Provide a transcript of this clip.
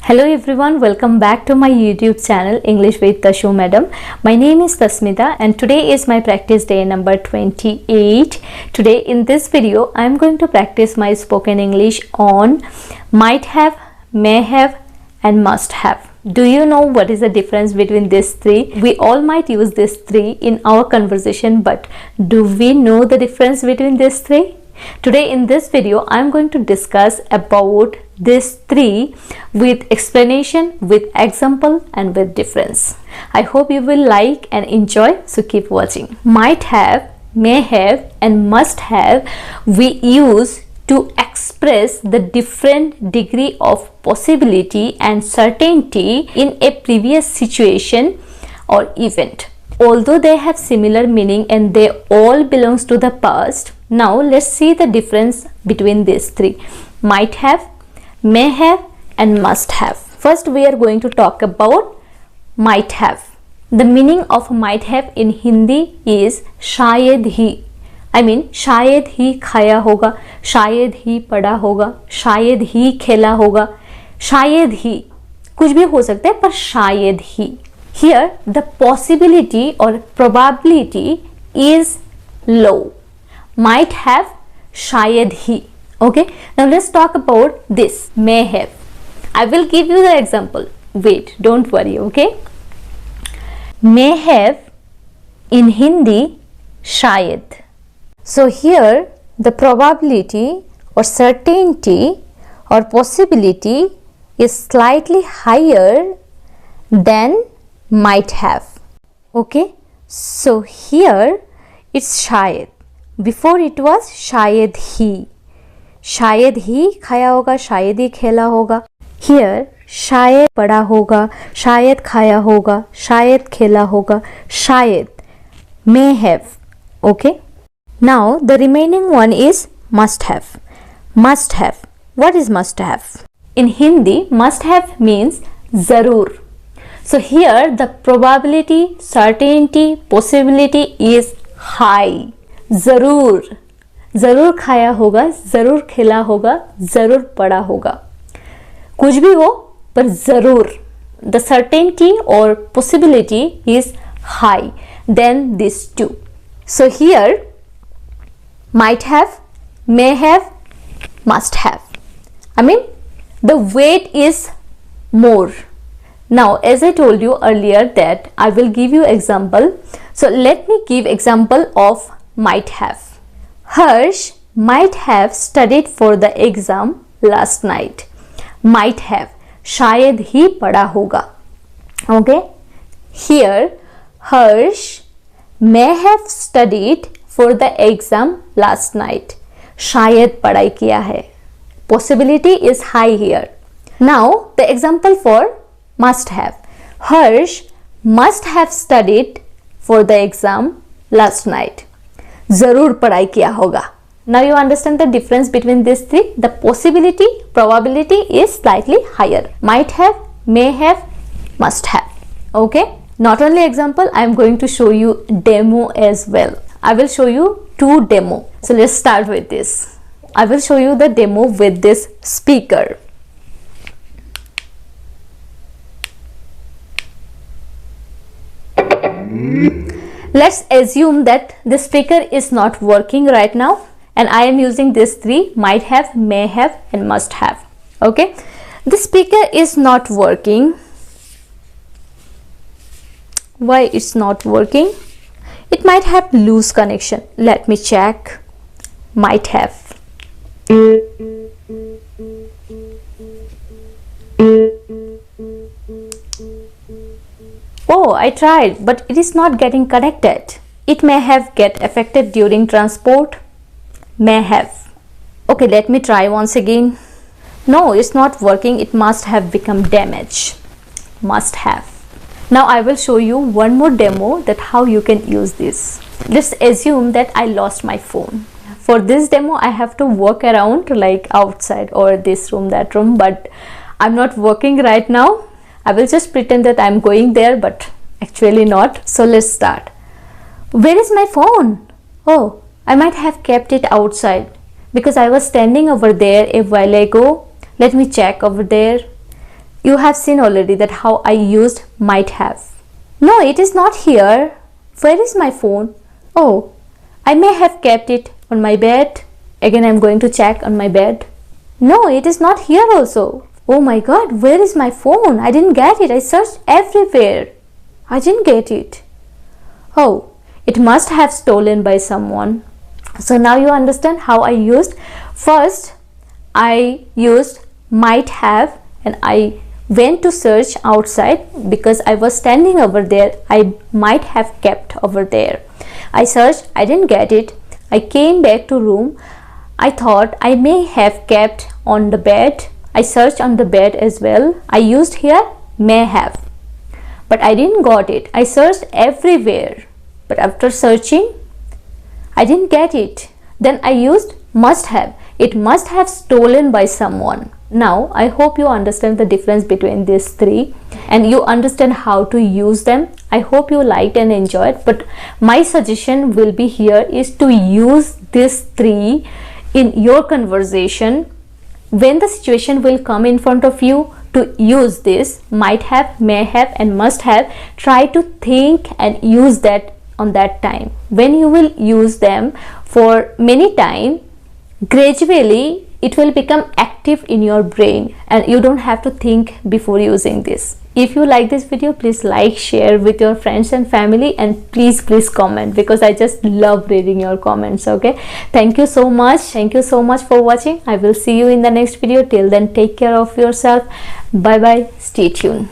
Hello everyone, welcome back to my YouTube channel English with Tasu Madam. My name is Tasmita and today is my practice day number 28. Today in this video I am going to practice my spoken English on might have, may have and must have. Do you know what is the difference between these three? We all might use these three in our conversation, but do we know the difference between these three? Today in this video I am going to discuss about these three with explanation, with example and with difference. I hope you will like and enjoy, so keep watching. Might have, may have and must have we use to express the different degree of possibility and certainty in a previous situation or event. Although they have similar meaning and they all belongs to the past, now let's see the difference between these three: might have, may have and must have. First we are going to talk about might have. The meaning of might have in Hindi is शायद ही. I mean शायद ही खाया होगा, शायद ही पढ़ा होगा, शायद ही खेला होगा, शायद ही कुछ भी हो सकता है पर शायद ही. Here the possibility or probability is low. Might have, शायद ही. Okay, now let's talk about this may have. I will give you the example. Wait, don't worry. Okay, may have in Hindi शायद. So here the probability or certainty or possibility is slightly higher than might have. Okay, so here it's शायद. Before it was शायद ही. शायद ही खाया होगा, शायद ही खेला होगा. Here शायद पढ़ा होगा, शायद खाया होगा, शायद खेला होगा, शायद may have. Okay, now the remaining one is must have. Must have. What is must have? In Hindi must have means zarur. So here the probability, certainty, possibility is high. जरूर, जरूर खाया होगा, जरूर खेला होगा, जरूर पढ़ा होगा. कुछ भी हो पर जरूर. The certainty or possibility is high than these two. So here might have, may have, must have. I mean the weight is more. Now as I told you earlier that I will give you example. So let me give example of might have. Harsh might have studied for the exam last night. Might have, शायद ही पढ़ा होगा. Okay, here Harsh may have studied for the exam last night. शायद पढ़ाई किया है. Possibility is high here. Now the example for must have. Harsh must have studied for the exam last night. जरूर पढ़ाई किया होगा. Now you understand the difference between these three. The possibility, probability is slightly higher. Might have, may have, must have. Okay. Not only example, I am going to show you demo as well. I will show you two demo. So let's start with this. I will show you the demo with this speaker. Let's assume that the speaker is not working right now and I am using these three: might have, may have and must have. Okay, the speaker is not working. Why it's not working? It might have loose connection. Let me check. Might have. Oh, I tried, but it is not getting connected. It may have get affected during transport. May have. Okay, let me try once again. No, it's not working. It must have become damaged. Must have. Now I will show you one more demo that how you can use this. Let's assume that I lost my phone. For this demo, I have to walk around like outside or this room, that room, but I'm not working right now. I will just pretend that I'm going there, but actually not. So let's start. Where is my phone? Oh, I might have kept it outside because I was standing over there a while ago. Let me check over there. You have seen already that how I used might have. No, it is not here. Where is my phone? Oh, I may have kept it on my bed. Again, I'm going to check on my bed. No, it is not here also. Oh my god, where is my phone? I didn't get it. I searched everywhere. I didn't get it. Oh, it must have stolen by someone. So now you understand how I used. First, I used might have and I went to search outside because I was standing over there. I might have kept over there. I searched, I didn't get it. I came back to room. I thought I may have kept on the bed. I searched on the bed as well. I used here may have, but I didn't got it. I searched everywhere, but after searching I didn't get it. Then I used must have. It must have stolen by someone. Now I hope you understand the difference between these three and you understand how to use them. I hope you liked and enjoyed, but my suggestion will be here is to use these three in your conversation. When the situation will come in front of you, to use this might have, may have and must have, try to think and use that on that time. When you will use them for many time, gradually it will become active in your brain and you don't have to think before using this. If you like this video, please like, share with your friends and family, and please comment because I just love reading your comments. Okay, thank you so much. Thank you so much for watching. I will see you in the next video. Till then, take care of yourself. Bye bye. Stay tuned.